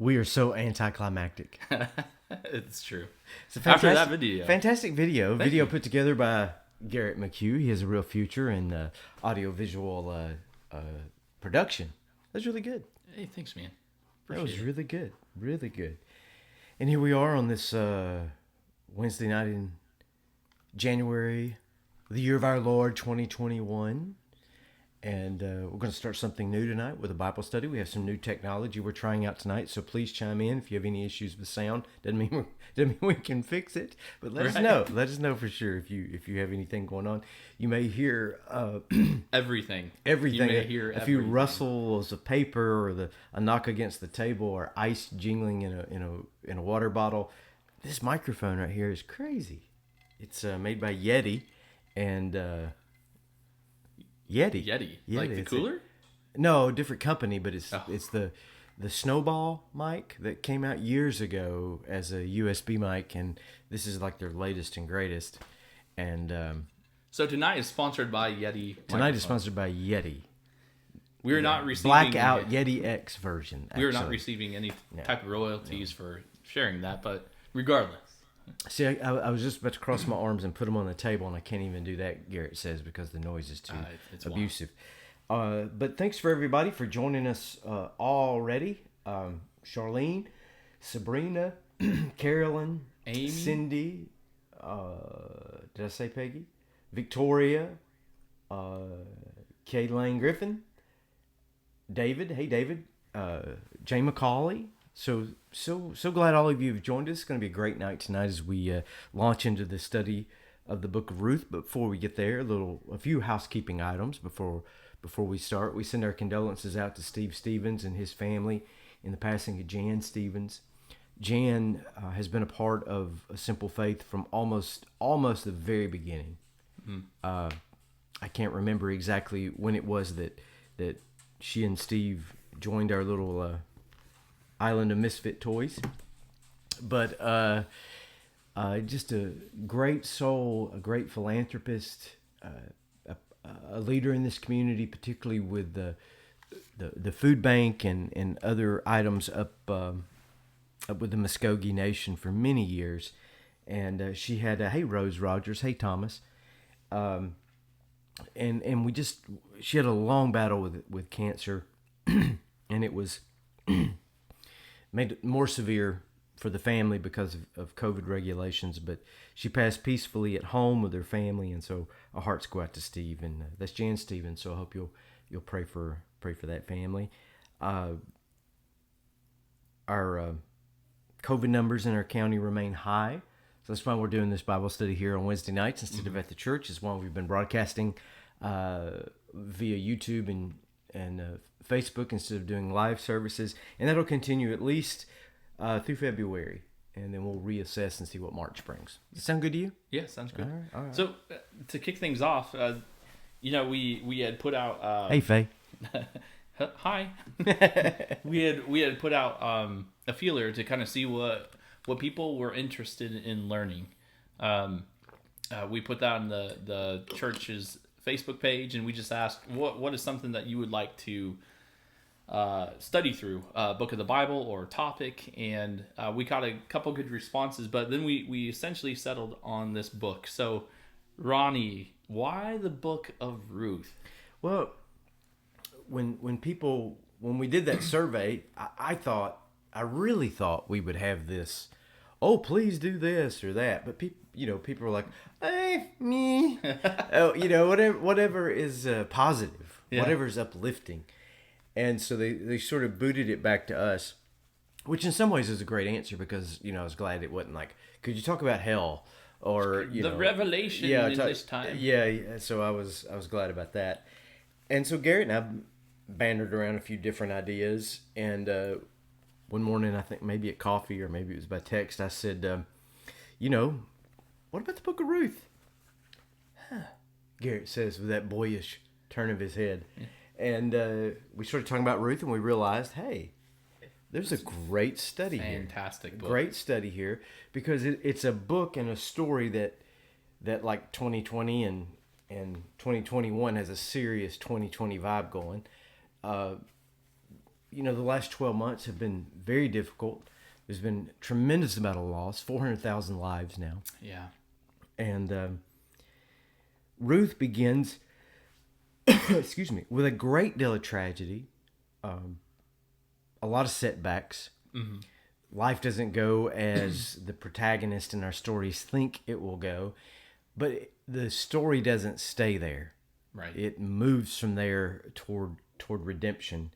We are so anticlimactic. It's true. It's a After that video. Fantastic video. Thank you. Put together by Garrett McHugh. He has a real future in audiovisual production. That was really good. Hey, thanks, man. That was Appreciate it. really good. Really good. And here we are on this Wednesday night in January, the year of our Lord 2021. And we're going to start something new tonight with a Bible study. We have some new technology we're trying out tonight, so please chime in if you have any issues with sound. Doesn't mean we can fix it, but let us know. Let us know for sure if you have anything going on. You may hear Everything. everything. You may hear a few everything. rustles of paper or a knock against the table or ice jingling in a water bottle. This microphone right here is crazy. It's made by Yeti and. Yeti. Like the it's cooler? No, different company, but it's the Snowball mic that came out years ago as a USB mic, and this is like their latest and greatest. And So tonight is sponsored by Yeti. tonight is sponsored by Yeti. We are not receiving Blackout Yeti X version. We are not actually. receiving any type of royalties for sharing that, but regardless. See, I was just about to cross my arms and put them on the table, and I can't even do that, Garrett says, because the noise is too it's abusive. But thanks for everybody for joining us already. Charlene, Sabrina, Carolyn, Amy. Cindy, did I say Peggy? Victoria, Kay Lane Griffin, David, hey David, Jay McCauley. So glad all of you have joined us. It's going to be a great night tonight as we launch into the study of the book of Ruth. But before we get there, a few housekeeping items before we start. We send our condolences out to Steve Stevens and his family in the passing of Jan Stevens. Jan has been a part of A Simple Faith from almost the very beginning. I can't remember exactly when it was that she and Steve joined our little island of misfit toys, but just a great soul, a great philanthropist, a leader in this community, particularly with the food bank and other items up with the Muskogee Nation for many years. And she had hey Rose Rogers, hey Thomas, and she had a long battle with cancer, and it was made it more severe for the family because of COVID regulations, but she passed peacefully at home with her family, and so our hearts go out to Steve, and that's Jan Stevens. So I hope you'll pray for that family. Our COVID numbers in our county remain high, so that's why we're doing this Bible study here on Wednesday nights instead of at the church. It's why we've been broadcasting via YouTube and Facebook instead of doing live services, and that'll continue at least through February, and then we'll reassess and see what March brings. Does that sound good to you? Yeah, sounds good. All right. So to kick things off, we had put out. Hey, Faye. Hi. we had put out a feeler to kind of see what people were interested in learning. We put that on the church's Facebook page, and we just asked what is something that you would like to study through, book of the Bible or topic, and we got a couple good responses, but then we essentially settled on this book. So Ronnie, why the book of Ruth? Well, when we did that survey, I really thought we would have this, oh, please do this or that, but people were like, me, whatever is positive, whatever is uplifting. And so they sort of booted it back to us, which in some ways is a great answer because, I was glad it wasn't like, could you talk about hell or, the revelation in this time. Yeah. So I was glad about that. And so Garrett and I bantered around a few different ideas. And one morning, I think maybe at coffee or maybe it was by text, I said, what about the book of Ruth? Garrett says with that boyish turn of his head. Yeah. And we started talking about Ruth, and we realized, hey, there's a great study here. Fantastic book. Great study here, because it's a book and a story that like 2020 and 2021 has a serious 2020 vibe going. the last 12 months have been very difficult. There's been tremendous amount of loss, 400,000 lives now. Yeah. And Ruth begins, excuse me, with a great deal of tragedy, a lot of setbacks. Mm-hmm. Life doesn't go as the protagonist in our stories think it will go, but the story doesn't stay there. Right. It moves from there toward redemption,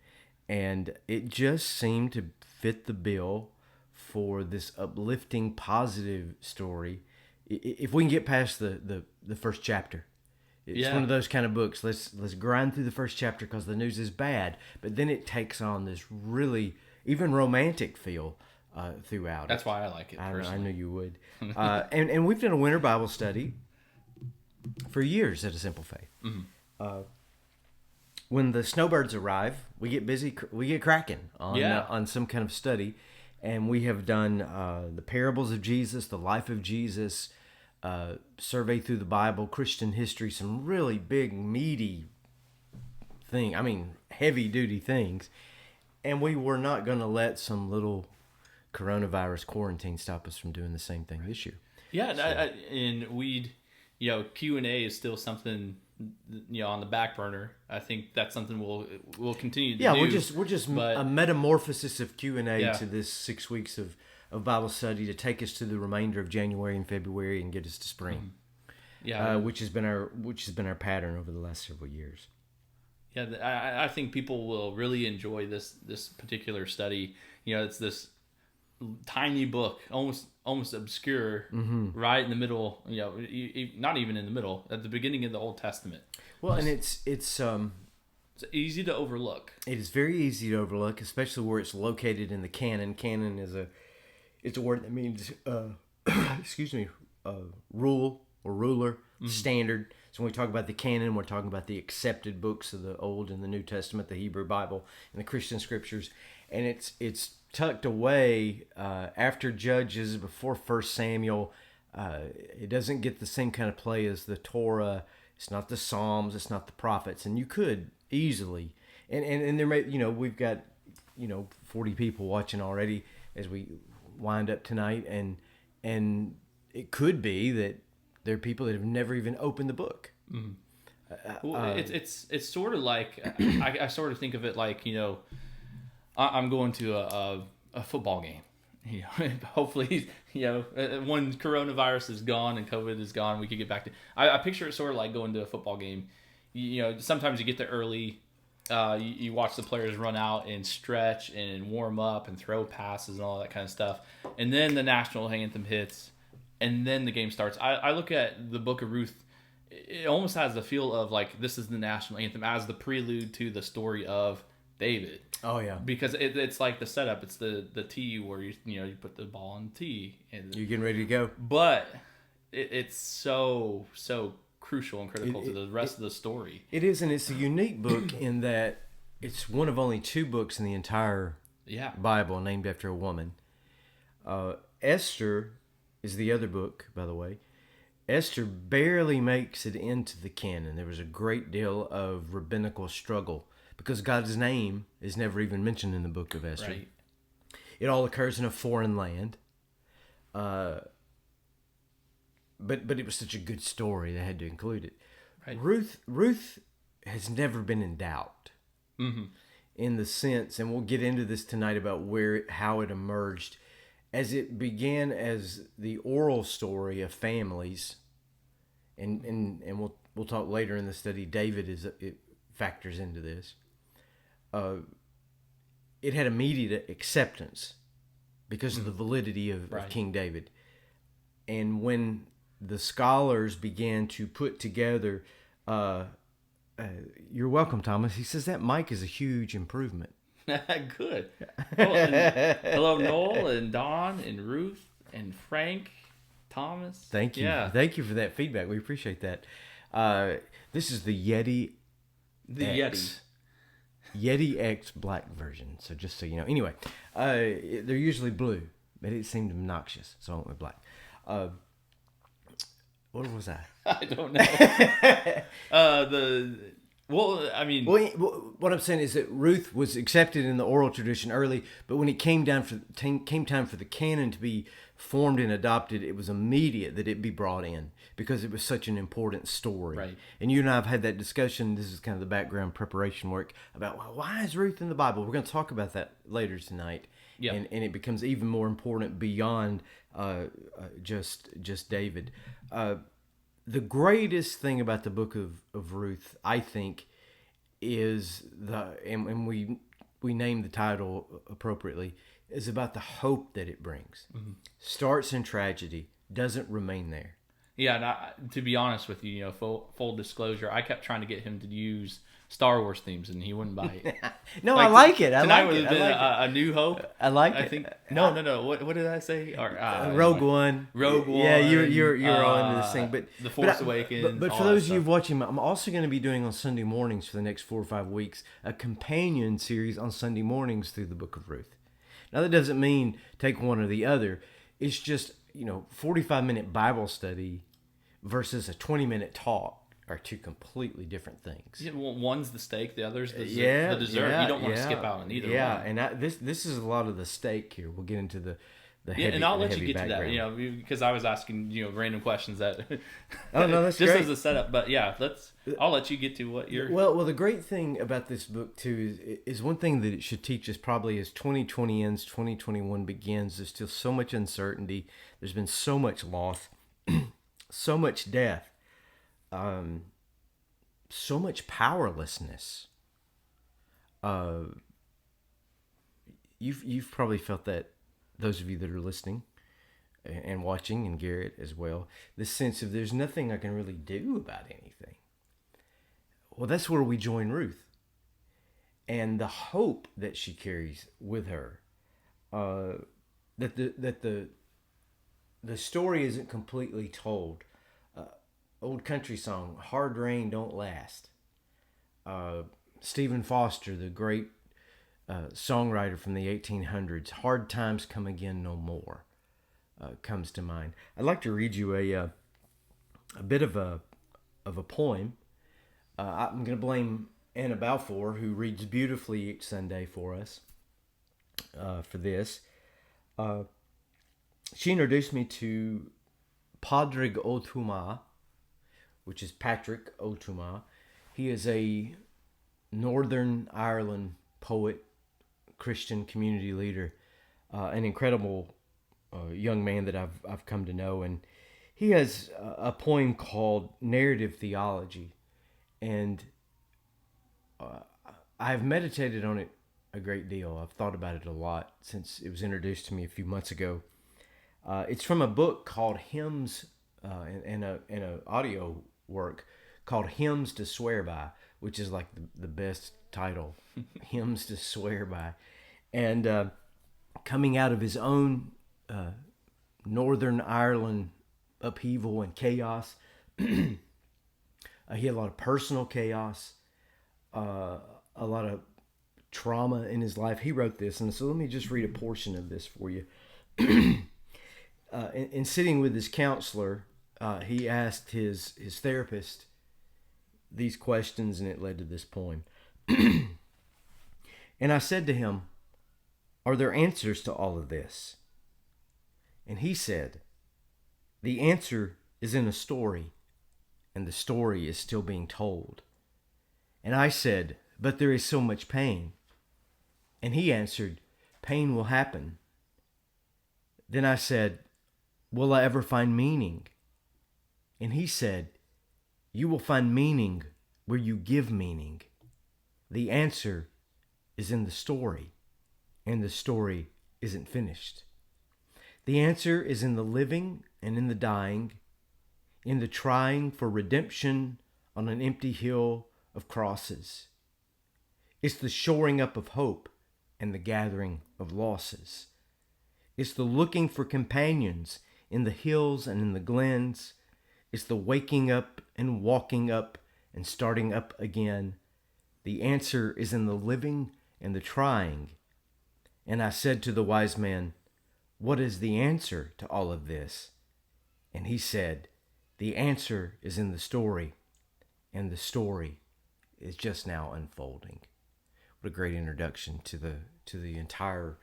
and it just seemed to fit the bill for this uplifting, positive story. If we can get past the first chapter, it's one of those kind of books. Let's grind through the first chapter because the news is bad, but then it takes on this really even romantic feel throughout. That's why I like it. I knew you would. And we've done a winter Bible study for years at A Simple Faith. Mm-hmm. When the snowbirds arrive, we get busy. We get cracking on some kind of study, and we have done the parables of Jesus, the life of Jesus, survey through the Bible, Christian history, some really big, meaty thing. I mean, heavy duty things, and we were not going to let some little coronavirus quarantine stop us from doing the same thing this year. Yeah, so. And we'd, Q&A is still something, on the back burner. I think that's something we'll continue to do. Yeah, we're just a metamorphosis of Q&A to this 6 weeks of Bible study to take us to the remainder of January and February and get us to spring. Yeah, which has been our pattern over the last several years. Yeah, I think people will really enjoy this particular study. It's this tiny book, almost obscure, right in the middle. Not even in the middle, at the beginning of the Old Testament. Well, and it's easy to overlook. It is very easy to overlook, especially where it's located in the canon. Canon is a word that means rule or ruler, standard. So when we talk about the canon, we're talking about the accepted books of the Old and the New Testament, the Hebrew Bible and the Christian scriptures, and it's tucked away after Judges, before 1 Samuel. It doesn't get the same kind of play as the Torah. It's not the Psalms. It's not the prophets. And you could easily, and there may, we've got, 40 people watching already as we wind up tonight, and it could be that there are people that have never even opened the book. Mm-hmm. Well, it's sort of like I sort of think of it like I'm going to a football game. Hopefully, when coronavirus is gone and COVID is gone, we can get back to. I picture it sort of like going to a football game. Sometimes you get there early. You watch the players run out and stretch and warm up and throw passes and all that kind of stuff, and then the national anthem hits, and then the game starts. I look at the Book of Ruth. It almost has the feel of like this is the national anthem as the prelude to the story of David. Oh yeah, because it's like the setup. It's the tee where you put the ball on the tee and you're getting ready to go. But it's so crucial and critical to the rest of the story. It is, and it's a unique book in that it's one of only 2 books in the entire Bible named after a woman. Esther is the other book, by the way. Esther barely makes it into the canon. There was a great deal of rabbinical struggle because God's name is never even mentioned in the book of Esther. Right. It all occurs in a foreign land. But it was such a good story they had to include it. Right. Ruth has never been in doubt, in the sense, and we'll get into this tonight about how it emerged, as it began as the oral story of families, and we'll talk later in the study. David it factors into this. It had immediate acceptance because of the validity of King David, and when the scholars began to put together, you're welcome, Thomas. He says that mic is a huge improvement. Good. Hello, Noel and Don and Ruth and Frank, Thomas. Thank you. Yeah. Thank you for that feedback. We appreciate that. This is the Yeti. X. Yeti X black version. So just so you know. Anyway, they're usually blue, but it seemed obnoxious, so I went with black. What was that? I don't know. Well, I mean, What I'm saying is that Ruth was accepted in the oral tradition early, but when it came time for the canon to be formed and adopted, it was immediate that it be brought in because it was such an important story. Right. And you and I have had that discussion. This is kind of the background preparation work about, well, why is Ruth in the Bible? We're going to talk about that later tonight. Yeah. And it becomes even more important beyond just David. The greatest thing about the book of Ruth, I think, is and we named the title appropriately, is about the hope that it brings. Mm-hmm. Starts in tragedy, doesn't remain there. Yeah, and to be honest with you, full disclosure, I kept trying to get him to use Star Wars themes, and he wouldn't buy it. No, I like it. Tonight would have been a New Hope. I like it. I think no. What did I say? Or Rogue One. Rogue One. Yeah, you're all into this thing, but The Force Awakens. But for those of you watching, I'm also going to be doing on Sunday mornings for the next 4 or 5 weeks a companion series on Sunday mornings through the Book of Ruth. Now that doesn't mean take one or the other. It's just 45-minute Bible study versus a 20-minute talk are two completely different things. Yeah, well, one's the steak, the other's the dessert. Yeah, You don't want to skip out on either one. Yeah, and this is a lot of the steak here. We'll get into the heavy, and I'll let you get background. to that, because I was asking, random questions that. Oh no, that's just great. as a setup, but yeah, I'll let you get to what you're. Well, the great thing about this book too is one thing that it should teach us probably as 2020 ends, 2021 begins. There's still so much uncertainty. There's been so much loss, so much death. So much powerlessness. You've probably felt that, those of you that are listening and watching, and Garrett as well, this sense of there's nothing I can really do about anything. Well, that's where we join Ruth, and the hope that she carries with her, that the story isn't completely told. Old country song, Hard Rain Don't Last. Stephen Foster, the great songwriter from the 1800s, Hard Times Come Again No More, comes to mind. I'd like to read you a bit of a poem. I'm going to blame Anna Balfour, who reads beautifully each Sunday for us, for this. She introduced me to Padraig O'Tuama, which is Patrick O'Tuama. He is a Northern Ireland poet, Christian community leader, an incredible young man that I've come to know. And he has a poem called Narrative Theology. And I've meditated on it a great deal. I've thought about it a lot since it was introduced to me a few months ago. It's from a book called Hymns, and a audio work called Hymns to Swear By, which is like the best title, Hymns to Swear By. And coming out of his own Northern Ireland upheaval and chaos, he had a lot of personal chaos, a lot of trauma in his life. He wrote this, and so let me just read a portion of this for you. In sitting with his counselor, he asked his therapist these questions, and it led to this poem. And I said to him, "Are there answers to all of this?" And he said, "The answer is in a story, and the story is still being told." And I said, "But there is so much pain." And he answered, "Pain will happen." Then I said, "Will I ever find meaning?" And he said, "You will find meaning where you give meaning. The answer is in the story, and the story isn't finished. The answer is in the living and in the dying, in the trying for redemption on an empty hill of crosses. It's the shoring up of hope and the gathering of losses. It's the looking for companions in the hills and in the glens. It's the waking up and walking up and starting up again. The answer is in the living and the trying." And I said to the wise man, "What is the answer to all of this?" And he said, "The answer is in the story, and the story is just now unfolding. What a great introduction to the entire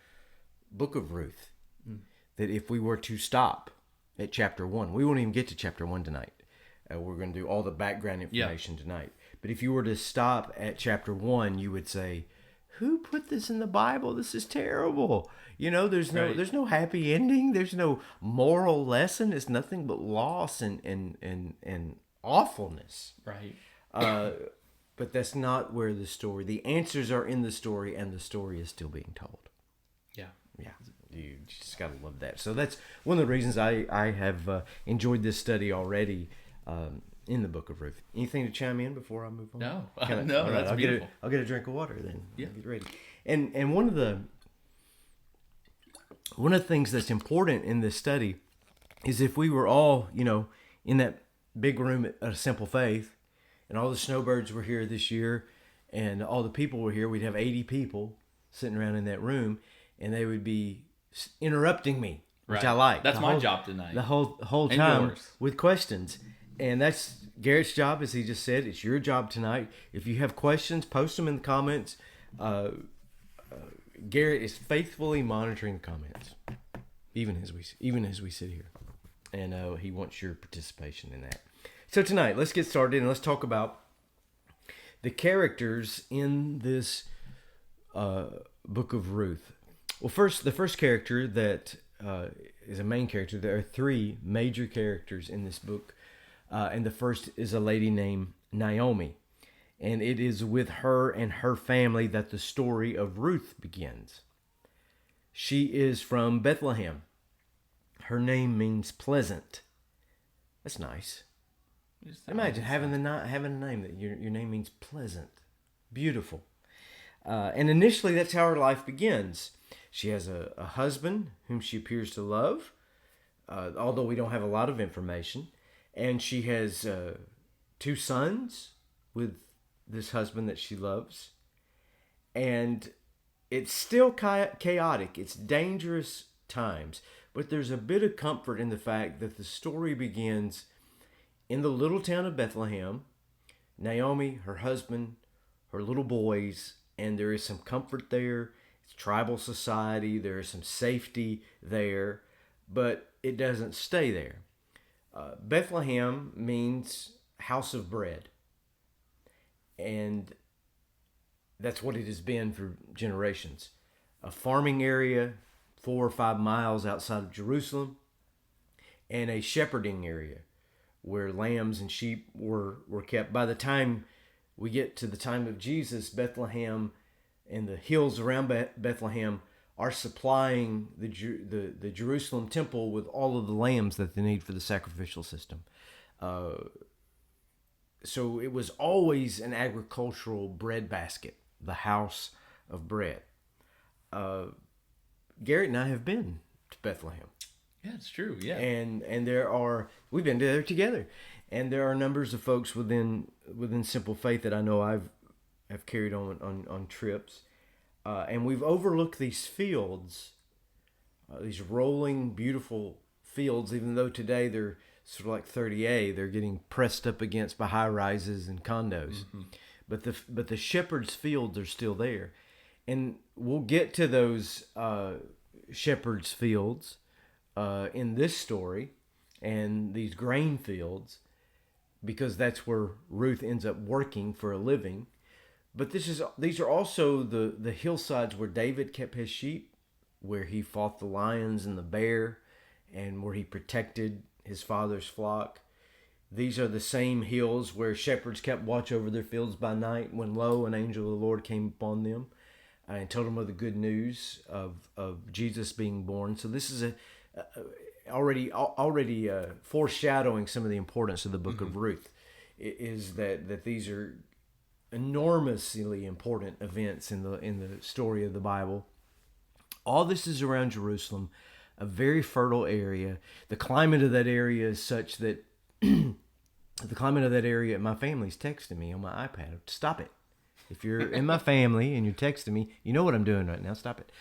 book of Ruth. That if we were to stop at chapter 1, we won't even get to chapter 1 tonight. We're going to do all the background information tonight. But if you were to stop at chapter 1, you would say, who put this in the Bible? This is terrible. There's no happy ending. There's no moral lesson. It's nothing but loss and awfulness. Right. But that's not where the answers are in the story, and the story is still being told. Yeah. Yeah. You just got to love that. So that's one of the reasons I have enjoyed this study already in the book of Ruth. Anything to chime in before I move on? No. No, That's beautiful. I'll get a drink of water then. Yeah. I'll get ready. And one of the things that's important in this study is if we were all, in that big room at A Simple Faith, and all the snowbirds were here this year, and all the people were here, we'd have 80 people sitting around in that room, and they would be interrupting me, which I like. That's my job tonight. The whole And time yours. with questions. And that's Garrett's job, as he just said. It's your job tonight. If you have questions, post them in the comments. Garrett is faithfully monitoring the comments, even as we sit here, and he wants your participation in that. So tonight, let's get started and let's talk about the characters in this book of Ruth. Well, the first character that is a main character. There are 3 major characters in this book, and the first is a lady named Naomi. And it is with her and her family that the story of Ruth begins. She is from Bethlehem. Her name means pleasant. That's nice. Imagine having a name that your name means pleasant, beautiful. And initially, that's how her life begins. She has a husband whom she appears to love, although we don't have a lot of information. And she has 2 sons with this husband that she loves. And it's still chaotic. It's dangerous times. But there's a bit of comfort in the fact that the story begins in the little town of Bethlehem. Naomi, her husband, her little boys, and there is some comfort there. It's tribal society. There is some safety there. But it doesn't stay there. Bethlehem means house of bread. And that's what it has been for generations. A farming area 4 or 5 miles outside of Jerusalem, and a shepherding area where lambs and sheep were kept. By the time we get to the time of Jesus, Bethlehem and the hills around Bethlehem are supplying the Jerusalem temple with all of the lambs that they need for the sacrificial system. So it was always an agricultural bread basket, the house of bread. Garrett and I have been to Bethlehem. Yeah, it's true. Yeah. And we've been there together. And there are numbers of folks within Simple Faith that I know I've carried on trips. And we've overlooked these fields, these rolling, beautiful fields, even though today they're sort of like 30A. They're getting pressed up against by high rises and condos. Mm-hmm. But the shepherd's fields are still there. And we'll get to those shepherd's fields in this story and these grain fields, because that's where Ruth ends up working for a living. But these are also the hillsides where David kept his sheep, where he fought the lions and the bear, and where he protected his father's flock. These are the same hills where shepherds kept watch over their fields by night when, lo, an angel of the Lord came upon them and told them of the good news of Jesus being born. So this is already foreshadowing some of the importance of the book of Ruth, is that these are enormously important events in the story of the Bible. All this is around Jerusalem, a very fertile area. The climate of that area is such that my family's texting me on my iPad. Stop it. If you're in my family and you're texting me, you know what I'm doing right now. Stop it.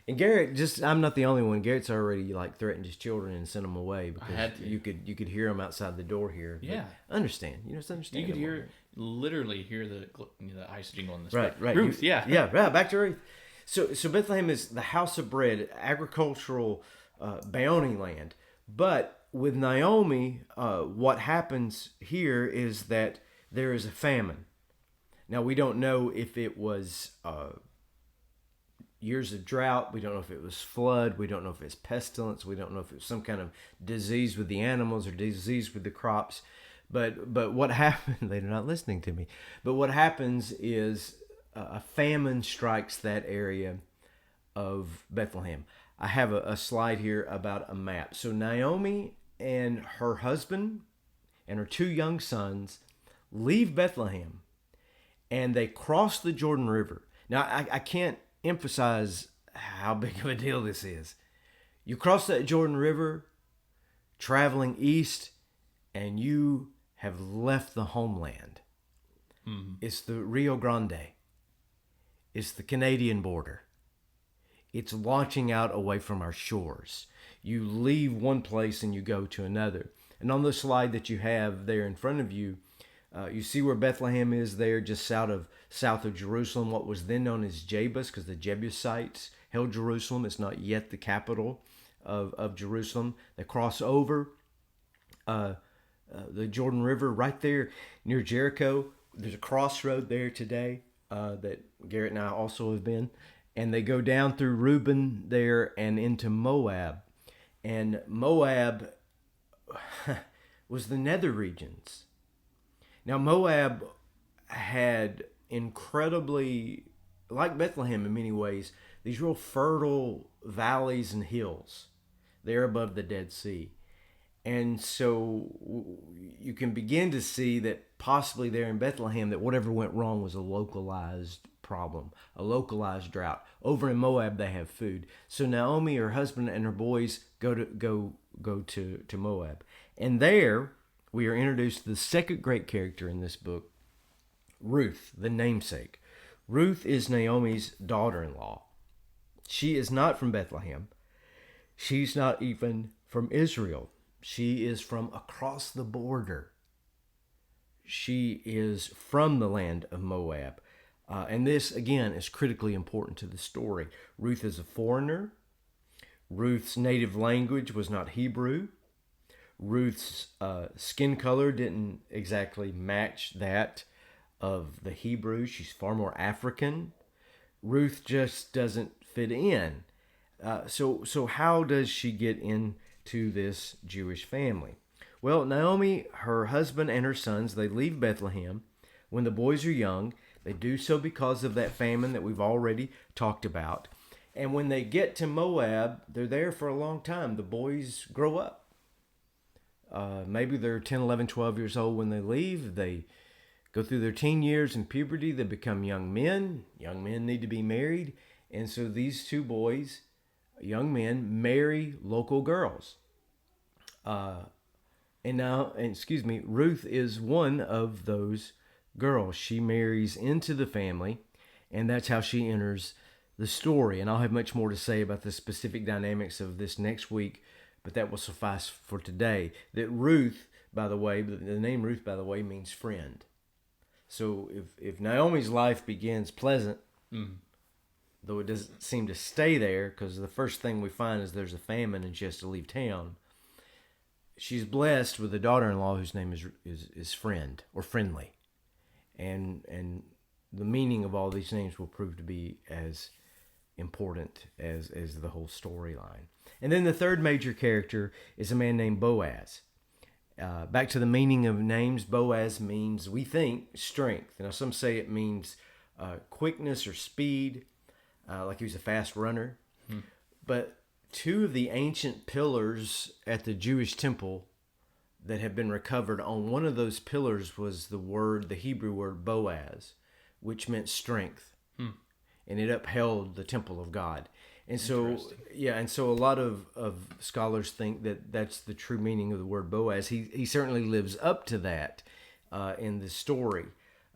And Garrett, I'm not the only one. Garrett's already like threatened his children and sent them away because had to. you could hear them outside the door here. Yeah. But understand, it's You understandable. could literally hear the ice jingle in the Right. Ruth, yeah. Yeah, back to Ruth. So Bethlehem is the house of bread, agricultural bounty land. But with Naomi, what happens here is that there is a famine. Now, we don't know if it was years of drought. We don't know if it was flood. We don't know if it's pestilence. We don't know if it was some kind of disease with the animals or disease with the crops. But what happened, they're not listening to me. But what happens is a famine strikes that area of Bethlehem. I have a slide here about a map. So Naomi and her husband and her 2 young sons leave Bethlehem and they cross the Jordan River. Now, I can't emphasize how big of a deal this is. You cross that Jordan River traveling east and you have left the homeland. Mm-hmm. It's the Rio Grande. It's the Canadian border. It's launching out away from our shores. You leave one place and you go to another. And on the slide that you have there in front of you, you see where Bethlehem is there, just south of Jerusalem, what was then known as Jebus, because the Jebusites held Jerusalem. It's not yet the capital of Jerusalem. They cross over the Jordan River right there near Jericho. There's a crossroad there today that Garrett and I also have been. And they go down through Reuben there and into Moab. And Moab was the nether regions. Now, Moab had incredibly, like Bethlehem in many ways, these real fertile valleys and hills there above the Dead Sea. And so you can begin to see that possibly there in Bethlehem that whatever went wrong was a localized problem, a localized drought. Over in Moab they have food. So Naomi, her husband, and her boys go to Moab. And there we are introduced to the second great character in this book, Ruth, the namesake. Ruth is Naomi's daughter-in-law. She is not from Bethlehem. She's not even from Israel. She is from across the border. She is from the land of Moab. And this, again, is critically important to the story. Ruth is a foreigner. Ruth's native language was not Hebrew. Ruth's skin color didn't exactly match that of the Hebrews. She's far more African. Ruth just doesn't fit in. So how does she get into this Jewish family? Well, Naomi, her husband, and her sons, they leave Bethlehem when the boys are young. They do so because of that famine that we've already talked about. And when they get to Moab, they're there for a long time. The boys grow up. Maybe they're 10, 11, 12 years old when they leave. They go through their teen years and puberty. They become young men. Young men need to be married. And so these 2 boys, young men, marry local girls. Ruth is one of those girls. She marries into the family, and that's how she enters the story. And I'll have much more to say about the specific dynamics of this next week, but that will suffice for today. That Ruth, by the way, the name Ruth, by the way, means friend. So if Naomi's life begins pleasant, though it doesn't seem to stay there, because the first thing we find is there's a famine and she has to leave town, she's blessed with a daughter-in-law whose name is friend or friendly. And the meaning of all these names will prove to be as important as the whole storyline. And then the third major character is a man named Boaz. Back to the meaning of names, Boaz means, we think, strength. Now, some say it means quickness or speed, like he was a fast runner. But 2 of the ancient pillars at the Jewish temple that have been recovered, on one of those pillars was the Hebrew word Boaz, which meant strength. And it upheld the temple of God. And so, a lot of scholars think that that's the true meaning of the word Boaz. He certainly lives up to that in the story.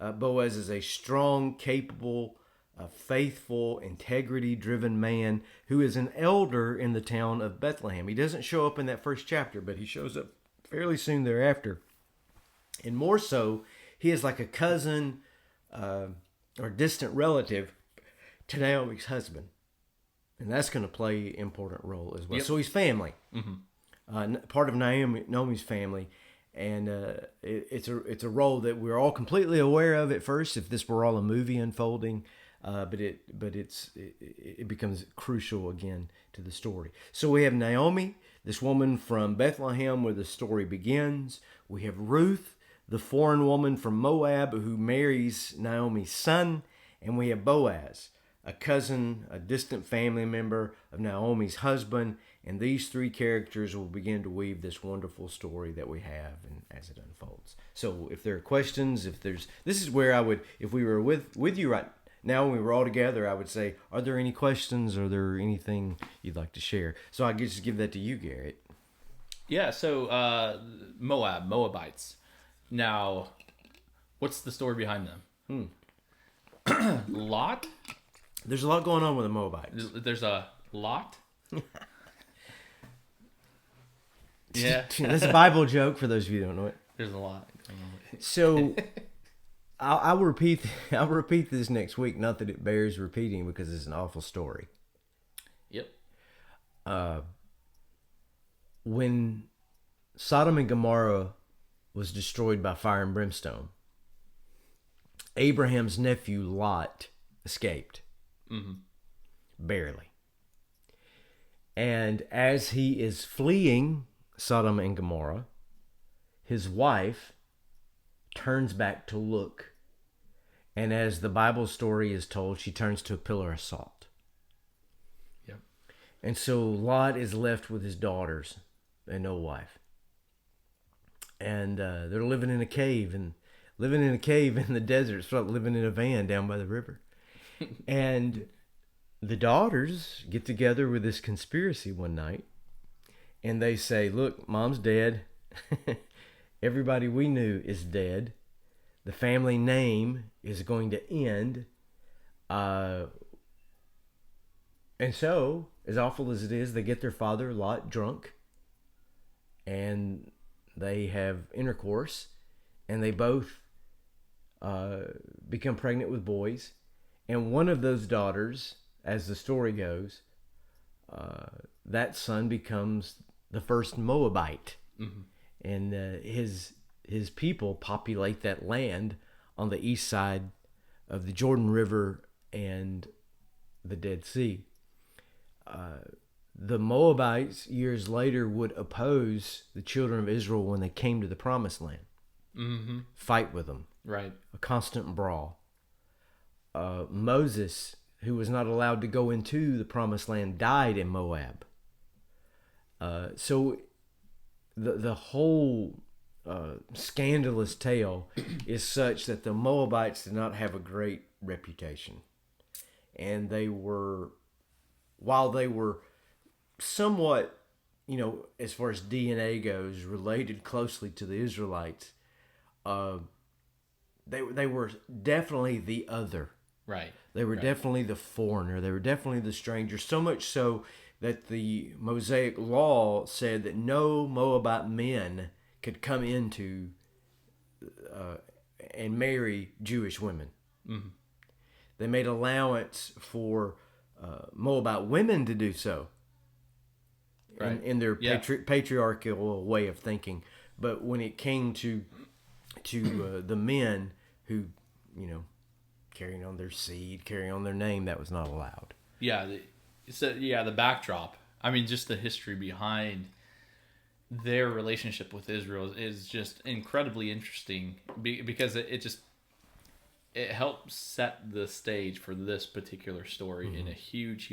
Boaz is a strong, capable a faithful, integrity-driven man who is an elder in the town of Bethlehem. He doesn't show up in that first chapter, but he shows up fairly soon thereafter. And more so, he is like a cousin or distant relative to Naomi's husband. And that's going to play an important role as well. Yep. So he's family, part of Naomi's family. And it's a role that we're all completely aware of at first, if this were all a movie unfolding, but it becomes crucial again to the story. So we have Naomi, this woman from Bethlehem, where the story begins. We have Ruth, the foreign woman from Moab, who marries Naomi's son, and we have Boaz, a cousin, a distant family member of Naomi's husband. And these three characters will begin to weave this wonderful story that we have, and as it unfolds. So if there are questions, this is where I would, if we were with you right now, when we were all together, I would say, are there any questions? Are there anything you'd like to share? So I just give that to you, Garrett. Yeah, so Moabites. Now, what's the story behind them? Lot? There's a lot going on with the Moabites. There's a lot? Yeah. That's a Bible joke for those of you who don't know it. There's a lot. So I'll repeat this next week. Not that it bears repeating, because it's an awful story. Yep. When Sodom and Gomorrah was destroyed by fire and brimstone, Abraham's nephew Lot escaped. Mm-hmm. Barely. And as he is fleeing Sodom and Gomorrah, his wife turns back to look. And as the Bible story is told, she turns to a pillar of salt. Yep. And so Lot is left with his daughters and no wife. And they're living in a cave in the desert. It's like living in a van down by the river. And the daughters get together with this conspiracy one night, and they say, look, Mom's dead. Everybody we knew is dead. The family name is going to end. And so, as awful as it is, they get their father, Lot, drunk, and they have intercourse, and they both become pregnant with boys. And one of those daughters, as the story goes, that son becomes the first Moabite. Mm-hmm. And his people populate that land on the east side of the Jordan River and the Dead Sea. The Moabites, years later, would oppose the children of Israel when they came to the Promised Land. Mm-hmm. Fight with them. Right. A constant brawl. Moses, who was not allowed to go into the Promised Land, died in Moab. So the whole scandalous tale is such that the Moabites did not have a great reputation. And they were, while they were somewhat, as far as DNA goes, related closely to the Israelites, they were definitely the other. Right. They were definitely the foreigner. They were definitely the stranger. So much so that the Mosaic law said that no Moabite men could come into and marry Jewish women. Mm-hmm. They made allowance for Moabite women to do so, right, in their patriarchal way of thinking. But when it came to the men who, carrying on their seed, carrying on their name, that was not allowed. Yeah, the backdrop. I mean, just the history behind their relationship with Israel is just incredibly interesting because it helps set the stage for this particular story in a huge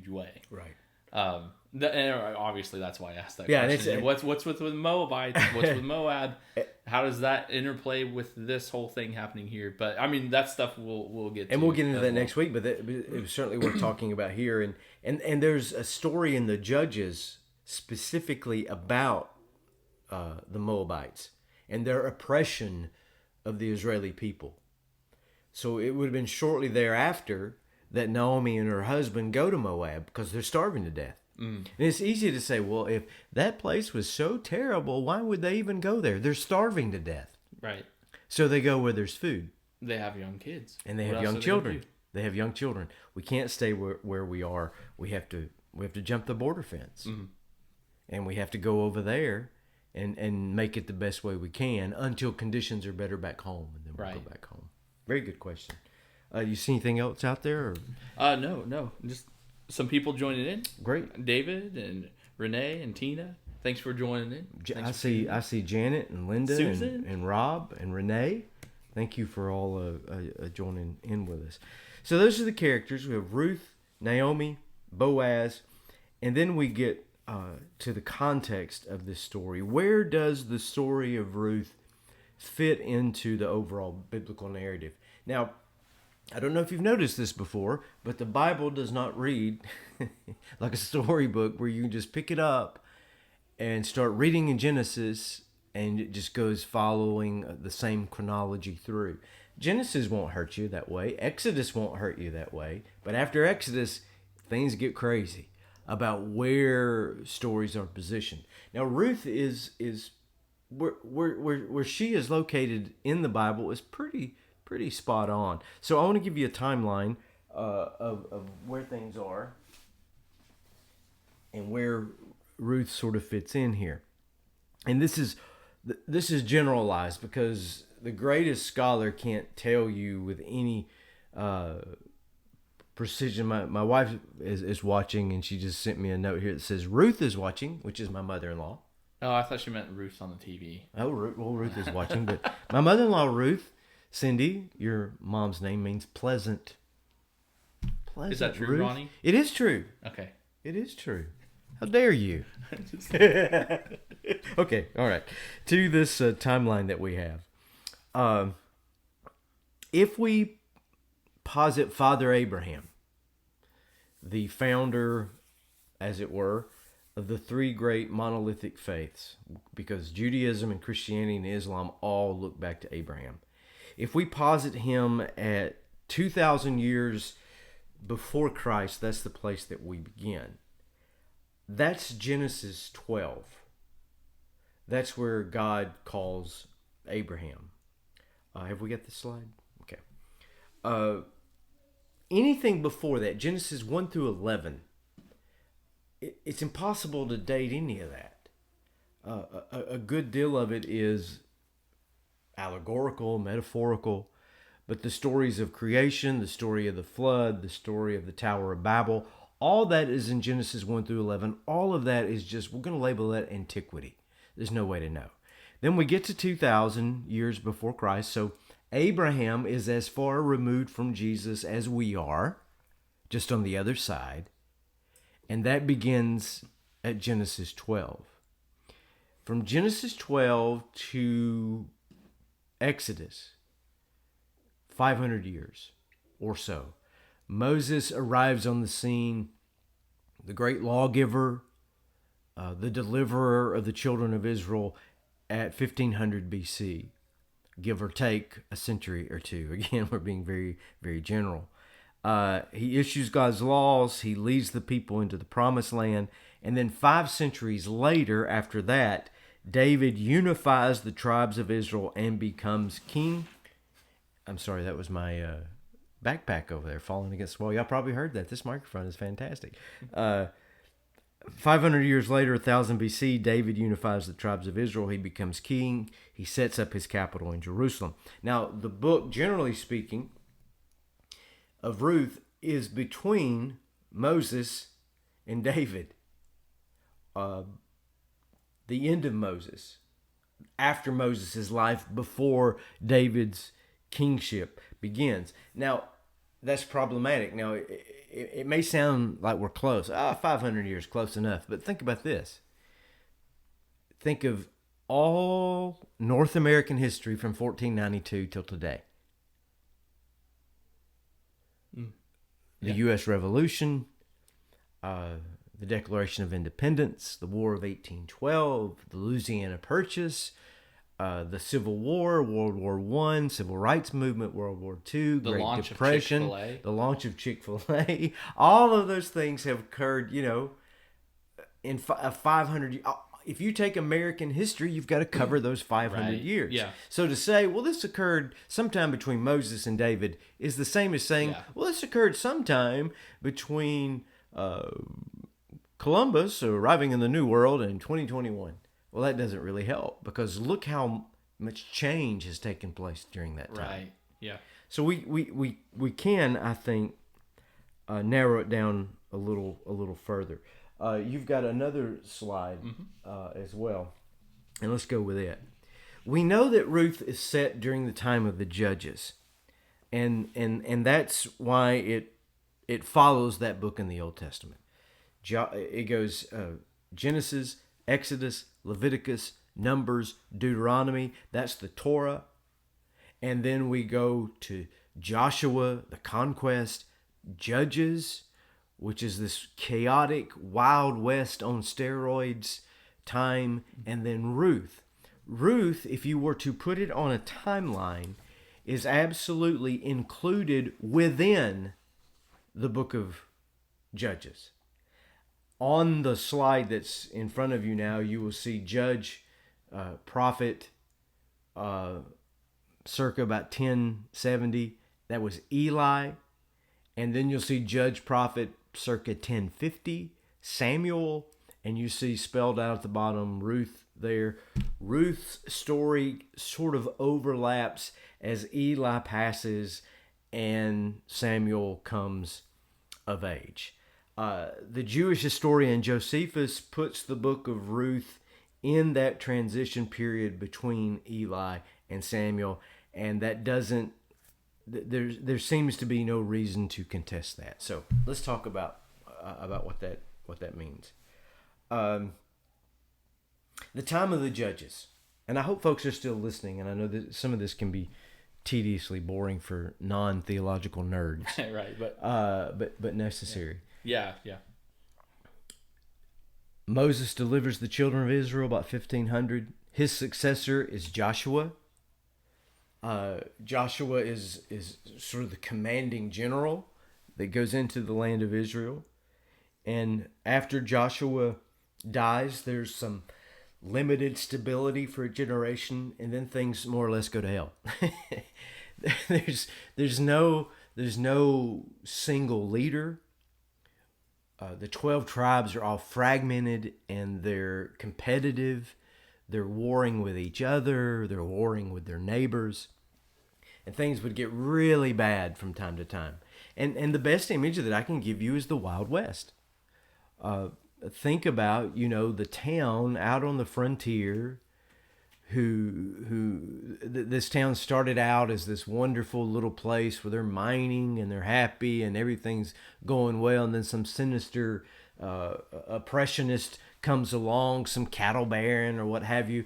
way. Right. And obviously that's why I asked that question. What's with Moabites? What's with Moab? How does that interplay with this whole thing happening here? But I mean, that stuff we'll get to. And we'll get into that next week, but it was certainly worth talking about here. And there's a story in the Judges specifically about the Moabites and their oppression of the Israeli people. So it would have been shortly thereafter that Naomi and her husband go to Moab because they're starving to death. And it's easy to say, well, if that place was so terrible, why would they even go there? They're starving to death. Right. So they go where there's food. They have young kids. And they What have else young are they gonna children. do? They have young children. We can't stay where we are. We have to jump the border fence. And we have to go over there and make it the best way we can until conditions are better back home. And then we'll go Right. back home. Very good question. You see anything else out there? No. Just some people joining in. Great. David and Renee and Tina. Thanks for joining in. I see Janet and Linda Susan. and Rob and Renee. Thank you for all joining in with us. So those are the characters. We have Ruth, Naomi, Boaz, and then we get to the context of this story. Where does the story of Ruth fit into the overall biblical narrative? Now, I don't know if you've noticed this before, but the Bible does not read like a storybook where you can just pick it up and start reading in Genesis and it just goes following the same chronology through. Genesis won't hurt you that way. Exodus won't hurt you that way. But after Exodus, things get crazy about where stories are positioned. Now, Ruth is where she is located in the Bible is pretty spot on. So I want to give you a timeline of where things are and where Ruth sort of fits in here. And this is generalized because the greatest scholar can't tell you with any precision. My wife is watching, and she just sent me a note here that says Ruth is watching, which is my mother-in-law. Oh, I thought she meant Ruth on the TV. Oh, well, Ruth is watching, but my mother-in-law Ruth, Cindy, your mom's name means pleasant. Pleasant. Is that true, Ruth? Ronnie? It is true. Okay. It is true. How dare you? Okay, all right. To this timeline that we have. If we posit Father Abraham, the founder, as it were, of the three great monolithic faiths, because Judaism and Christianity and Islam all look back to Abraham. If we posit him at 2,000 years before Christ, that's the place that we begin. That's Genesis 12. That's where God calls Abraham. Have we got this slide? Okay. Anything before that, Genesis 1 through 11, it's impossible to date any of that. A good deal of it is allegorical, metaphorical, but the stories of creation, the story of the flood, the story of the Tower of Babel, all that is in Genesis 1 through 11. All of that is just, we're going to label that antiquity. There's no way to know. Then we get to 2,000 years before Christ. So Abraham is as far removed from Jesus as we are, just on the other side. And that begins at Genesis 12. From Genesis 12 to Exodus, 500 years or so. Moses arrives on the scene, the great lawgiver, the deliverer of the children of Israel at 1500 BC, give or take a century or two. Again, we're being very, very general. He issues God's laws. He leads the people into the promised land. And then 5 centuries later, after that, David unifies the tribes of Israel and becomes king. I'm sorry, that was my backpack over there falling against the wall. Y'all probably heard that. This microphone is fantastic. 500 years later, 1000 BC, David unifies the tribes of Israel. He becomes king. He sets up his capital in Jerusalem. Now, the book, generally speaking, of Ruth is between Moses and David. The end of Moses, after Moses' life, before David's kingship begins. Now, that's problematic. Now, it may sound like we're close. 500 years, close enough. But think about this. Think of all North American history from 1492 till today. The U.S. Revolution, the Declaration of Independence, the War of 1812, the Louisiana Purchase, the Civil War, World War One, Civil Rights Movement, World War Two, The Great launch of Depression, Chick-fil-A. the launch of Chick-fil-A. All of those things have occurred, in 500. If you take American history, you've got to cover those 500 Right. years. Yeah. So to say, well, this occurred sometime between Moses and David is the same as saying, Yeah. well, this occurred sometime between Columbus arriving in the New World in 2021. Well, that doesn't really help because look how much change has taken place during that time. Right. Yeah. So we can, I think, narrow it down a little further. You've got another slide as well, and let's go with it. We know that Ruth is set during the time of the judges, and that's why it follows that book in the Old Testament. It goes Genesis, Exodus, Leviticus, Numbers, Deuteronomy. That's the Torah. And then we go to Joshua, the conquest, Judges, which is this chaotic Wild West on steroids time, and then Ruth. Ruth, if you were to put it on a timeline, is absolutely included within the book of Judges. On the slide that's in front of you now, you will see judge, prophet, circa about 1070. That was Eli. And then you'll see judge, prophet, circa 1050. Samuel. And you see spelled out at the bottom Ruth there. Ruth's story sort of overlaps as Eli passes and Samuel comes of age. The Jewish historian Josephus puts the book of Ruth in that transition period between Eli and Samuel, and that doesn't. There seems to be no reason to contest that. So let's talk about what that means. The time of the judges, and I hope folks are still listening. And I know that some of this can be tediously boring for non-theological nerds, Right, but necessary. yeah. Moses delivers the children of Israel about 1500. His successor is Joshua. Joshua is sort of the commanding general that goes into the land of Israel. And after Joshua dies, there's some limited stability for a generation, and then things more or less go to hell. There's no single leader. The 12 tribes are all fragmented and they're competitive. They're warring with each other. They're warring with their neighbors. And things would get really bad from time to time. And the best image that I can give you is the Wild West. Think about, the town out on the frontier this town started out as this wonderful little place where they're mining and they're happy and everything's going well, and then some sinister oppressionist comes along, some cattle baron or what have you,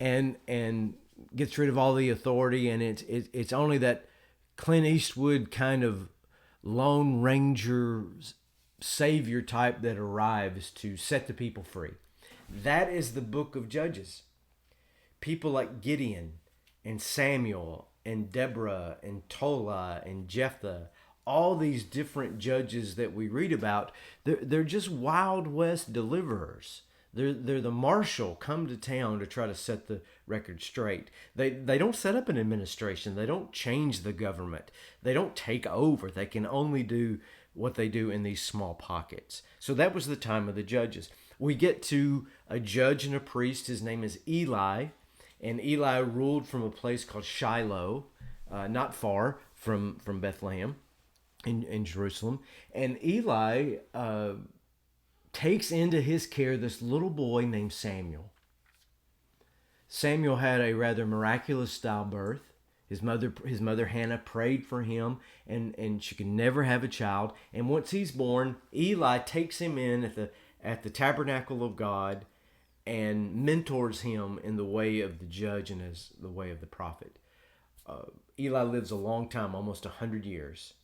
and gets rid of all the authority, and it's only that Clint Eastwood kind of Lone Ranger savior type that arrives to set the people free. That is the book of Judges. People like Gideon and Samuel and Deborah and Tola and Jephthah, all these different judges that we read about, they're just Wild West deliverers. They're the marshal come to town to try to set the record straight. They don't set up an administration. They don't change the government. They don't take over. They can only do what they do in these small pockets. So that was the time of the judges. We get to a judge and a priest. His name is Eli. And Eli ruled from a place called Shiloh, not far from Bethlehem in Jerusalem. And Eli takes into his care this little boy named Samuel. Samuel had a rather miraculous style birth. His mother Hannah prayed for him, and she could never have a child. And once he's born, Eli takes him in at the tabernacle of God and mentors him in the way of the judge and as the way of the prophet. Eli lives a long time, almost 100 years.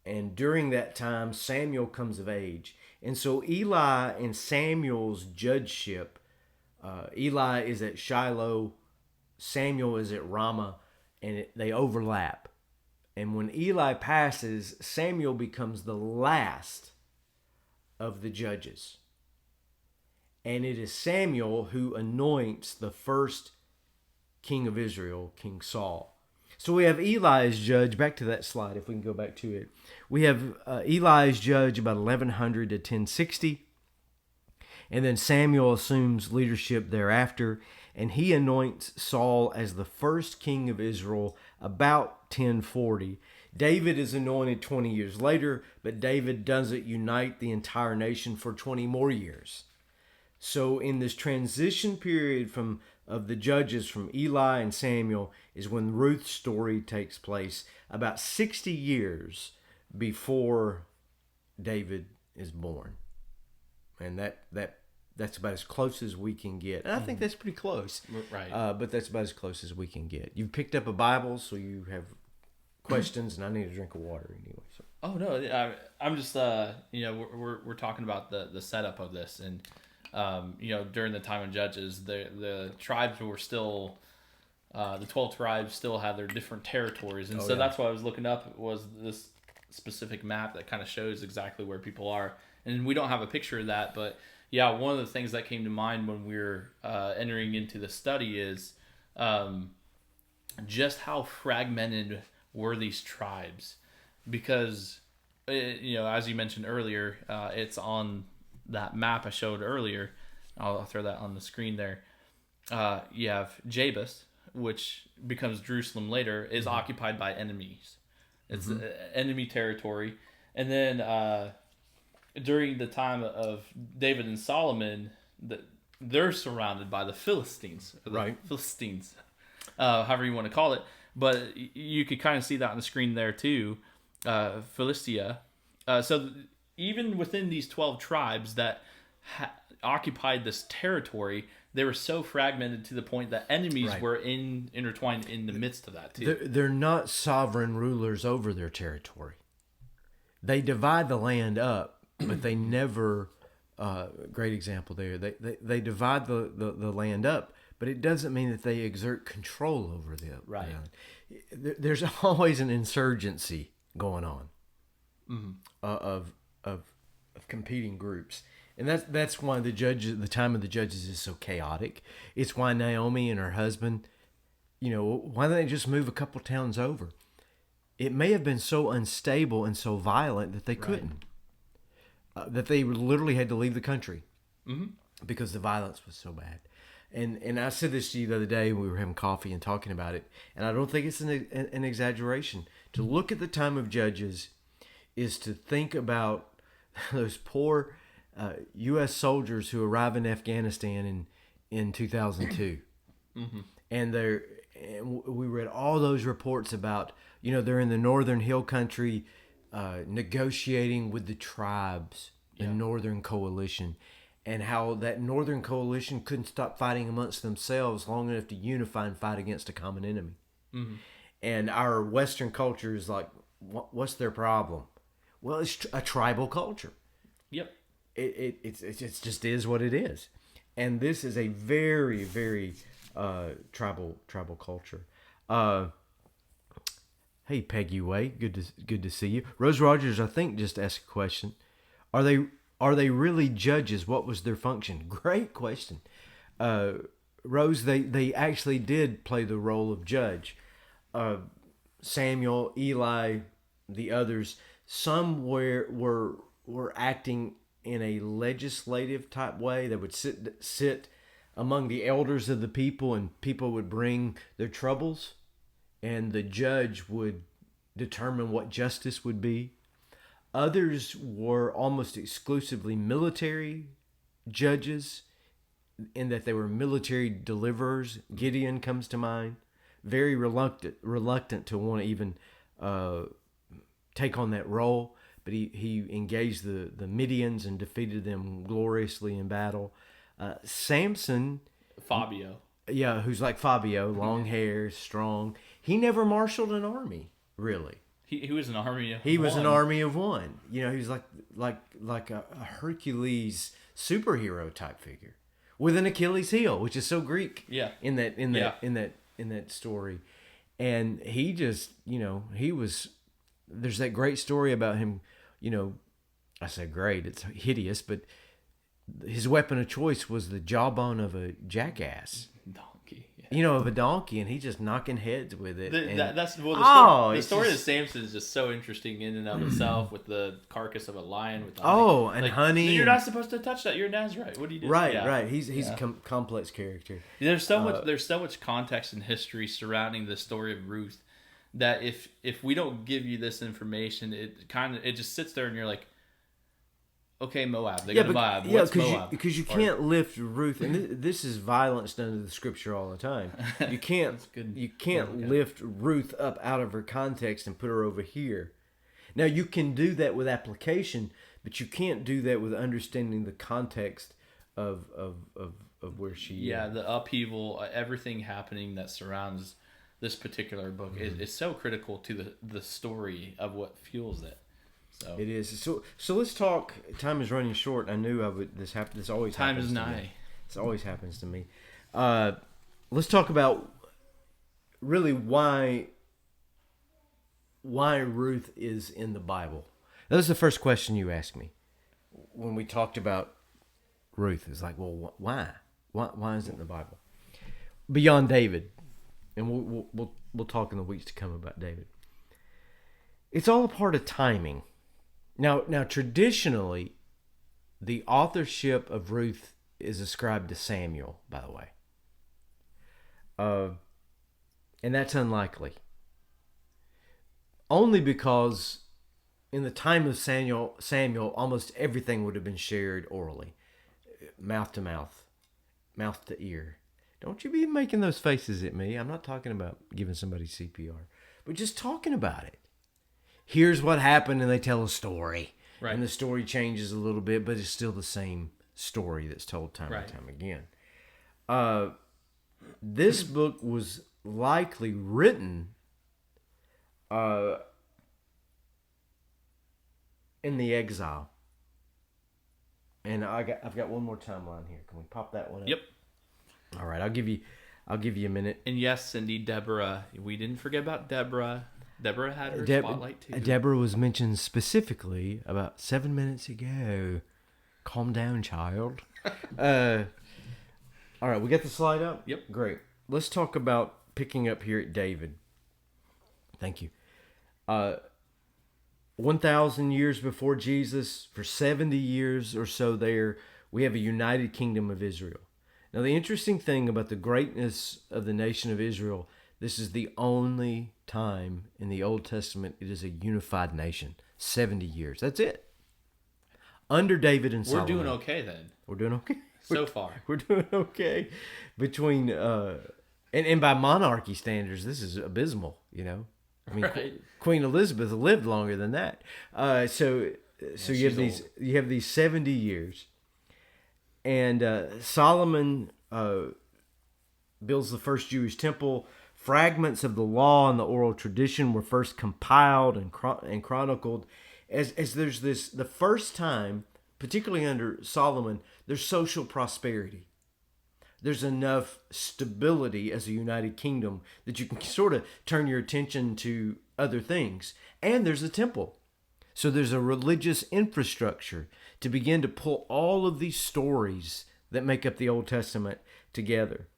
And during that time, Samuel comes of age. And so Eli and Samuel's judgeship, Eli is at Shiloh Samuel is at Ramah, and they overlap. And when Eli passes, Samuel becomes the last of the judges. And it is Samuel who anoints the first king of Israel, King Saul. So we have Eli as judge. Back to that slide, if we can go back to it. We have Eli as judge about 1100 to 1060. And then Samuel assumes leadership thereafter, and he anoints Saul as the first king of Israel about 1040. David is anointed 20 years later, but David doesn't unite the entire nation for 20 more years. So in this transition period of the judges from Eli and Samuel is when Ruth's story takes place, about 60 years before David is born. And that's about as close as we can get. And I think that's pretty close. Right. But that's about as close as we can get. You've picked up a Bible, so you have questions, and I need a drink of water anyway. So. Oh no, I'm just we're talking about the setup of this, and during the time of Judges, the tribes were still the 12 tribes still had their different territories, and that's why I was looking up was this specific map that kind of shows exactly where people are, and we don't have a picture of that, but yeah, one of the things that came to mind when we were entering into the study is just how fragmented were these tribes, because as you mentioned earlier, it's on that map I showed earlier. I'll throw that on the screen there. You have Jabus, which becomes Jerusalem later, is occupied by enemies. It's enemy territory. And then during the time of David and Solomon, they're surrounded by the Philistines. Philistines, however you want to call it. But you could kind of see that on the screen there too. Philistia. So even within these 12 tribes that occupied this territory, they were so fragmented to the point that enemies were intertwined in the midst of that too. They're not sovereign rulers over their territory. They divide the land up, but they never. Great example there. They divide the land up, but it doesn't mean that they exert control over the land. There's always an insurgency going on of competing groups. And that's why the time of the judges is so chaotic. It's why Naomi and her husband, why don't they just move a couple towns over? It may have been so unstable and so violent that they couldn't. That they literally had to leave the country because the violence was so bad. And I said this to you the other day when we were having coffee and talking about it, and I don't think it's an exaggeration. To look at the time of Judges is to think about those poor U.S. soldiers who arrive in Afghanistan in 2002. And we read all those reports about, they're in the northern hill country negotiating with the tribes, the Northern Coalition, and how that Northern Coalition couldn't stop fighting amongst themselves long enough to unify and fight against a common enemy. And our Western culture is like, what's their problem? Well, it's a tribal culture. Yep. It just is what it is. And this is a very, very tribal culture. Hey, Peggy Way, good to see you. Rose Rogers, I think, just asked a question. Are they really judges? What was their function? Great question. Rose, they actually did play the role of judge. Samuel, Eli, the others, some were acting in a legislative type way. They would sit among the elders of the people, and people would bring their troubles, and the judge would determine what justice would be. Others were almost exclusively military judges, in that they were military deliverers. Gideon comes to mind. Very reluctant to want to even take on that role, but he engaged the Midians and defeated them gloriously in battle. Samson, Fabio, who's like Fabio, long hair, strong. He never marshaled an army, really. He was an army of one. He was an army of one. He was like a Hercules superhero type figure with an Achilles heel, which is so Greek. Yeah. In that in that story, and he just, he was. There's that great story about him. I say great. It's hideous, but his weapon of choice was the jawbone of a jackass. Donkey. Yeah. Of a donkey, and he's just knocking heads with it. The story of Samson is just so interesting in and of itself, with the carcass of a lion. With honey. You're not supposed to touch that. You're a Nazarite. What do you do? Right. He's a complex character. There's so much context and history surrounding the story of Ruth that if we don't give you this information, it just sits there and you're like, okay, Moab. They go to Moab. What's Moab? Because you can't lift Ruth, and this is violence done to the scripture all the time. You can't lift Ruth up out of her context and put her over here. Now you can do that with application, but you can't do that with understanding the context of where she. Yeah, the upheaval, everything happening that surrounds this particular book is so critical to the story of what fuels it. So. It is. So let's talk. Time is running short. I knew I would. This always time happens is to nigh. Me. This always happens to me. Let's talk about really why Ruth is in the Bible. That was the first question you asked me when we talked about Ruth. It's like, well, why? Why is it in the Bible? Beyond David, and we'll talk in the weeks to come about David. It's all a part of timing. Now, traditionally, the authorship of Ruth is ascribed to Samuel, by the way. And that's unlikely. Only because in the time of Samuel, almost everything would have been shared orally. Mouth to mouth. Mouth to ear. Don't you be making those faces at me. I'm not talking about giving somebody CPR. But just talking about it. Here's what happened, and they tell a story. Right. And the story changes a little bit, but it's still the same story that's told time and time again. This book was likely written in the exile. And I've got one more timeline here. Can we pop that one up? Yep. All right, I'll give you a minute. And yes, Cindy, Deborah. We didn't forget about Deborah. Deborah had her spotlight too. Deborah was mentioned specifically about 7 minutes ago. Calm down, child. All right, we got the slide up? Yep. Great. Let's talk about picking up here at David. Thank you. 1,000 years before Jesus, for 70 years or so there, we have a united kingdom of Israel. Now, the interesting thing about the greatness of the nation of Israel, this is the only time in the Old Testament it is a unified nation. 70 years. That's it. Under David and Solomon. We're doing okay then. We're doing okay. So far. We're doing okay. Between, and by monarchy standards, this is abysmal, I mean, Queen Elizabeth lived longer than that. So you have these 70 years. And Solomon builds the first Jewish temple. Fragments of the law and the oral tradition were first compiled and chronicled. As there's the first time, particularly under Solomon, there's social prosperity. There's enough stability as a united kingdom that you can sort of turn your attention to other things. And there's a temple. So there's a religious infrastructure to begin to pull all of these stories that make up the Old Testament together.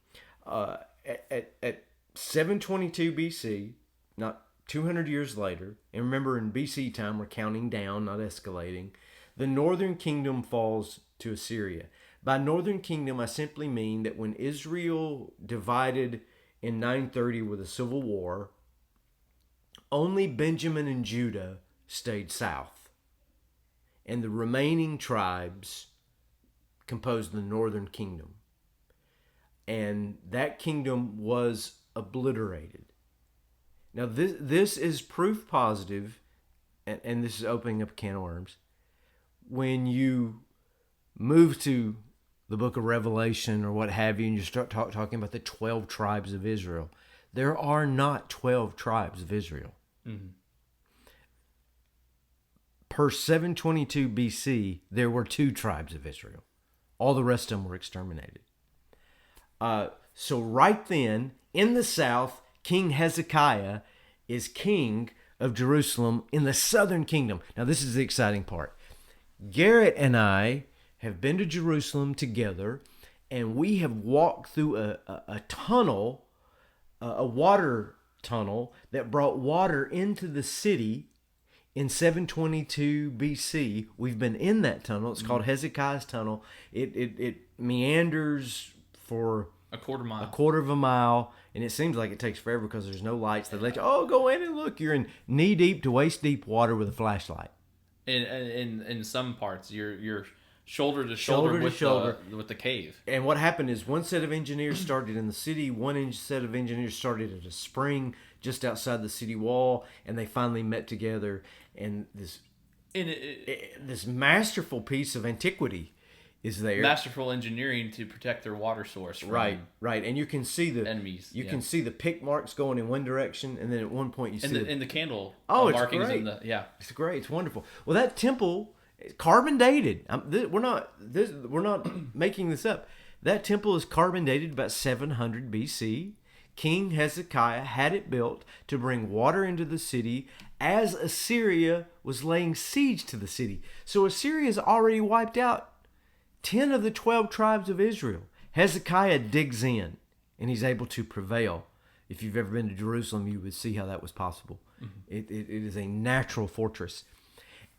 At 722 BC, not 200 years later, and remember in BC time we're counting down, not escalating, the northern kingdom falls to Assyria. By northern kingdom, I simply mean that when Israel divided in 930 with a civil war, only Benjamin and Judah stayed south. And the remaining tribes composed the northern kingdom. And that kingdom was obliterated. Now this is proof positive, and this is opening up a can of worms. When you move to the book of Revelation or what have you, and you start talking about the 12 tribes of Israel, there are not 12 tribes of Israel. Mm-hmm. Per 722 BC, there were 2 tribes of Israel. All the rest of them were exterminated. So right then, In the south, King Hezekiah is king of Jerusalem in the southern kingdom. Now, this is the exciting part. Garrett and I have been to Jerusalem together, and we have walked through a tunnel, a water tunnel that brought water into the city in 722 BC. We've been in that tunnel. It's called Hezekiah's Tunnel. It meanders for A quarter mile. a quarter of a mile, and it seems like it takes forever because there's no lights. They let you, go in and look. You're in knee deep to waist deep water with a flashlight. In some parts, you're shoulder to Shoulder shoulder to shoulder. with the cave. And what happened is one set of engineers started in the city, set of engineers started at a spring just outside the city wall, and they finally met together. And this masterful piece of antiquity is there. Masterful engineering to protect their water source from Right. And you can see the enemies. You can see the pick marks going in one direction, and then at one point you see the candle it's markings great. in the It's great. It's wonderful. Well, that temple, carbon dated. We're not making this up. That temple is carbon dated about 700 BC. King Hezekiah had it built to bring water into the city as Assyria was laying siege to the city. So Assyria's already wiped out 10 of the 12 tribes of Israel. Hezekiah digs in, and he's able to prevail. If you've ever been to Jerusalem, you would see how that was possible. It is a natural fortress.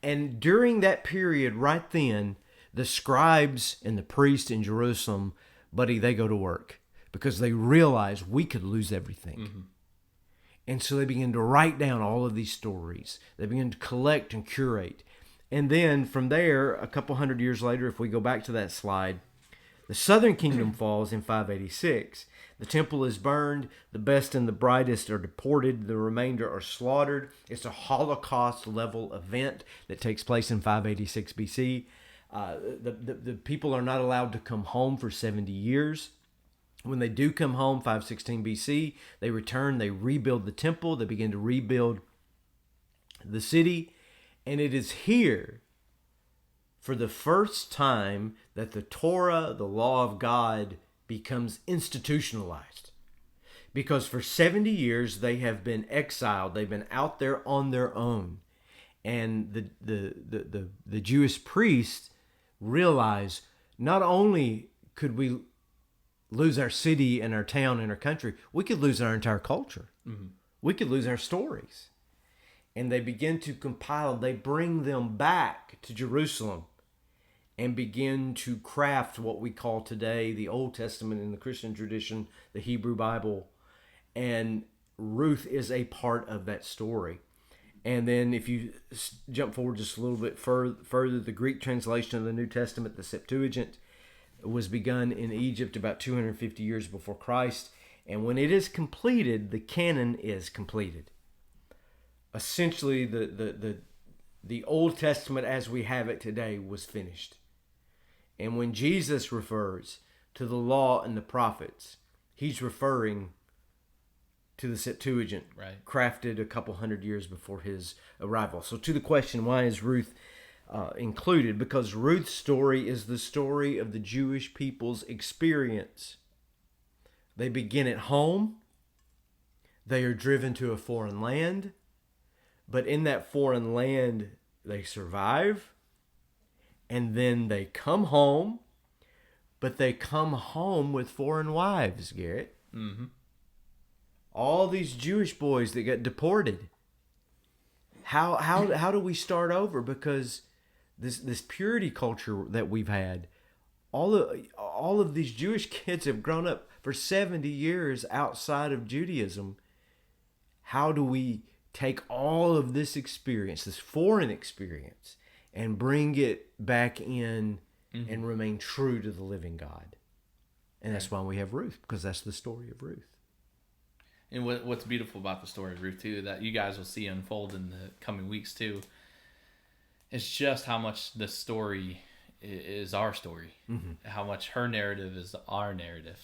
And during that period, right then, the scribes and the priests in Jerusalem, buddy, they go to work because they realize we could lose everything. And so they begin to write down all of these stories. They begin to collect and curate. And then from there, a couple hundred years later, if we go back to that slide, the southern kingdom falls in 586. The temple is burned. The best and the brightest are deported. The remainder are slaughtered. It's a Holocaust-level event that takes place in 586 BC. The people are not allowed to come home for 70 years. When they do come home, 516 BC, they return, they rebuild the temple, they begin to rebuild the city. And it is here, for the first time, that the Torah, the law of God, becomes institutionalized. Because for 70 years, they have been exiled. They've been out there on their own. And the Jewish priests realize not only could we lose our city and our town and our country, we could lose our entire culture. We could lose our stories. And they begin to compile, they bring them back to Jerusalem and begin to craft what we call today the Old Testament in the Christian tradition, the Hebrew Bible. And Ruth is a part of that story. And then if you jump forward just a little bit further, the Greek translation of the New Testament, the Septuagint, was begun in Egypt about 250 years before Christ. And when it is completed, the canon is completed. Essentially, the Old Testament as we have it today was finished. And when Jesus refers to the law and the prophets, he's referring to the Septuagint, right, crafted a couple hundred years before his arrival. So to the question, why is Ruth included? Because Ruth's story is the story of the Jewish people's experience. They begin at home. They are driven to a foreign land. But in that foreign land, they survive. And then they come home. But they come home with foreign wives, Garrett. Mm-hmm. All these Jewish boys that got deported. How do we start over? Because this purity culture that we've had, all of these Jewish kids have grown up for 70 years outside of Judaism. How do we take all of this experience, this foreign experience, and bring it back in and remain true to the living God? And that's why we have Ruth, because that's the story of Ruth. And what's beautiful about the story of Ruth, too, that you guys will see unfold in the coming weeks, too, is just how much the story is our story. How much her narrative is our narrative.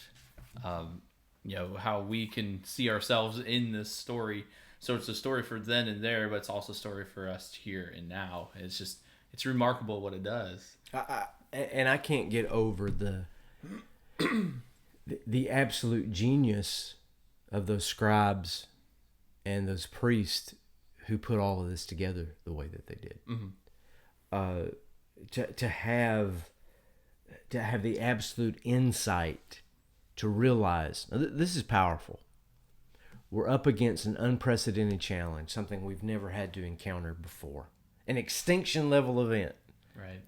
How we can see ourselves in this story. So it's a story for then and there, but it's also a story for us here and now. It's remarkable what it does. I can't get over the absolute genius of those scribes and those priests who put all of this together the way that they did. To have the absolute insight to realize this is powerful. We're up against an unprecedented challenge, something we've never had to encounter before, an extinction level event. Right.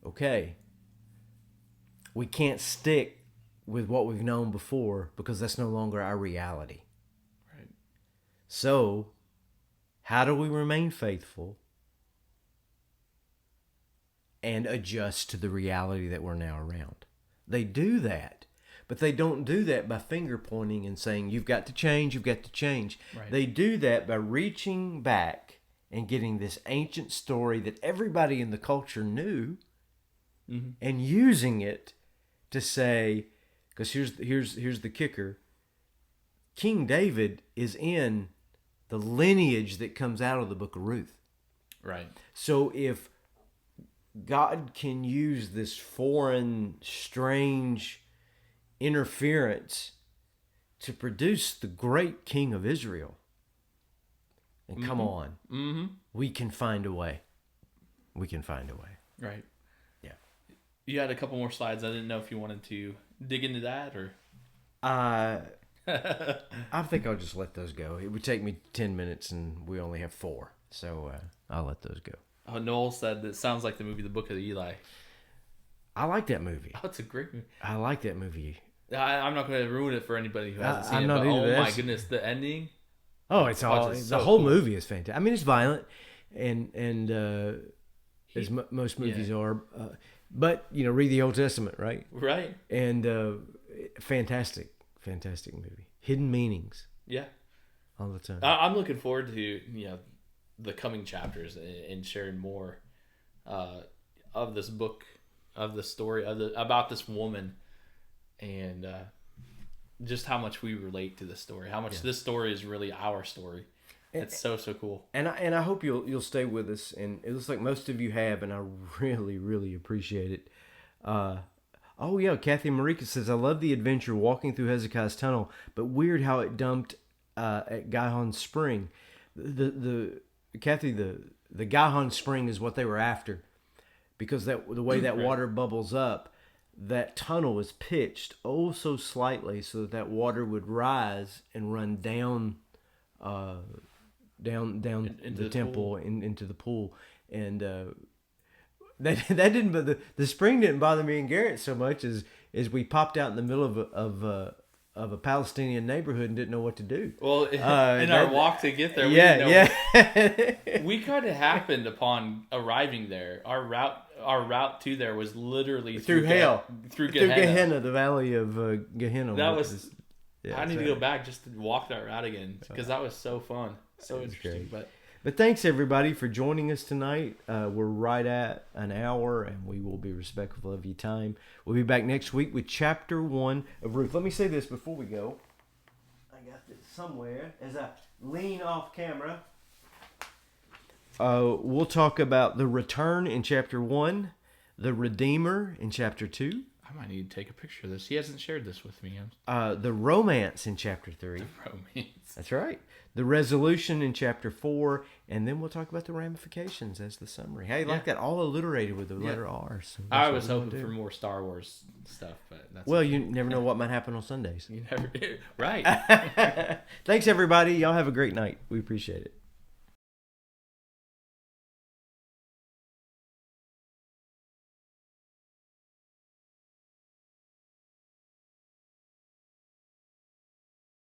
Okay. We can't stick with what we've known before because that's no longer our reality. Right. So, how do we remain faithful and adjust to the reality that we're now around? They do that, but they don't do that by finger pointing and saying, you've got to change, you've got to change. Right. They do that by reaching back and getting this ancient story that everybody in the culture knew and using it to say, because here's the kicker, King David is in the lineage that comes out of the book of Ruth. Right. So if God can use this foreign, strange interference to produce the great King of Israel, and come on, we can find a way. We can find a way. Right. Yeah. You had a couple more slides. I didn't know if you wanted to dig into that or. I think I'll just let those go. It would take me 10 minutes, and we only have 4, so I'll let those go. Oh, Noel said that sounds like the movie The Book of Eli. I like that movie. Oh, it's a great movie. I like that movie. I'm not going to ruin it for anybody who hasn't seen I'm it. not But either. oh my goodness, the ending. Oh, it's all it's the so whole cool. movie is fantastic. I mean, it's violent, and as most movies are, but read the Old Testament, right? Right. And fantastic movie. Hidden meanings. Yeah. All the time. I'm looking forward to the coming chapters and sharing more of this book, of the story about this woman, and just how much we relate to this story. How much this story is really our story. It's so cool. And I hope you'll stay with us. And it looks like most of you have, and I really, really appreciate it. Oh yeah, Kathy Marika says, I love the adventure walking through Hezekiah's tunnel, but weird how it dumped at Gihon Spring. Kathy, the Gihon Spring is what they were after, because the way that water bubbles up, that tunnel is pitched so slightly so that water would rise and run down into the temple into the pool, and that didn't. But the spring didn't bother me and Garrett so much as we popped out in the middle of a Palestinian neighborhood and didn't know what to do. Well, in our walk to get there, we didn't know. We kind of happened upon arriving there. Our route to there was literally through hell, through Gehenna. The valley of Gehenna. That was. I need to go back just to walk that route again because that was so fun, so interesting. Great. But thanks everybody for joining us tonight. We're right at an hour, and we will be respectful of your time. We'll be back next week with chapter 1 of Ruth. Let me say this before we go. I got this somewhere as I lean off camera. We'll talk about the return in chapter 1, the Redeemer in chapter 2. I might need to take a picture of this. He hasn't shared this with me. The romance in chapter 3. The romance. That's right. The resolution in chapter 4, and then we'll talk about the ramifications as the summary. Hey, like that, all alliterated with the letter R. So I was hoping for more Star Wars stuff, but that's you never know what might happen on Sundays. You never do. Right. Thanks, everybody. Y'all have a great night. We appreciate it.